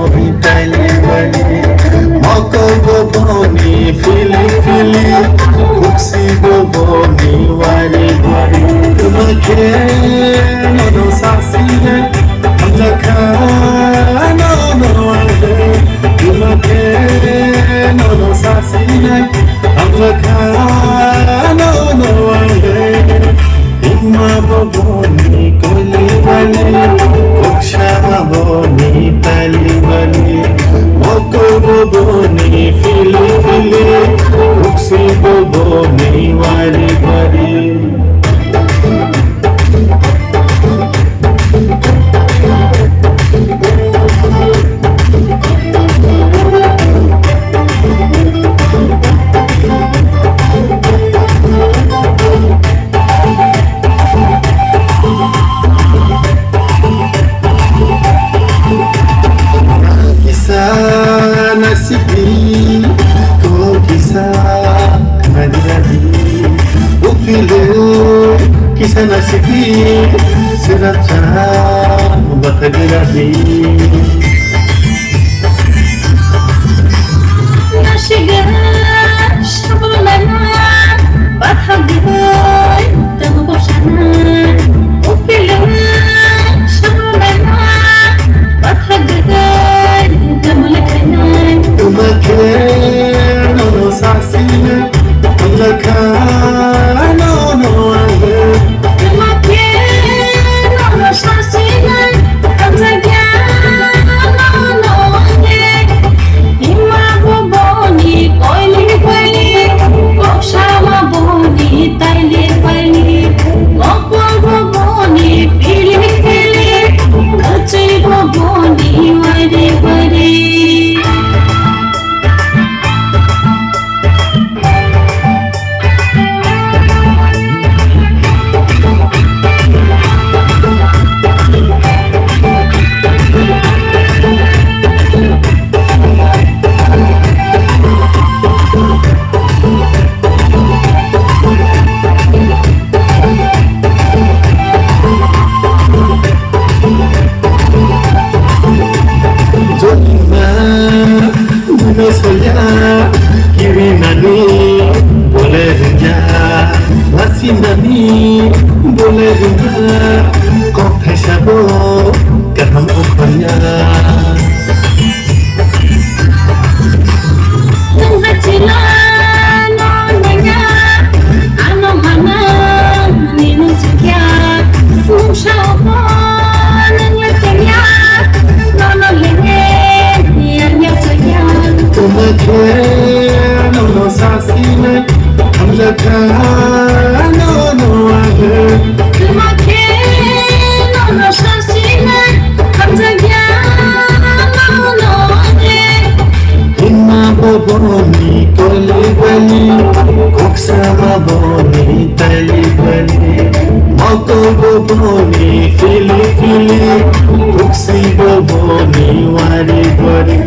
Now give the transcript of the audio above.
boni tali bali moko boni fili fili kuksi boni wari wari tumake no sasine amjaka no ande tumake no sasine amjaka no ande imma boni koli bali ukshama boni tali bali moko boni fili fili kuksi boni wari wari nasibi ko kisa madirabi ufile kisa nasibi siracha bakadirabi nashiga shabulana bathagai tamushana ufile shabulana bathagai tumake no sasine amjaka no ande tumake no sasine amjaka no ande imma boni koili koili kokshama boni taili taili moko boni fili fili kuchi boni wari wari kiri nani boleh rinja masih nani boleh rinja kau thesabo kaham ukhanya tunghachila nonanya ano mana ninu chikya fushaho nanya kenya nono lenge yanya chikya tumake no sasine amjaka no ande tumake no sasine amjaka no ande imma boni koli bali kuksama boni tali bali moko boni fili fili kuksi boni wari wari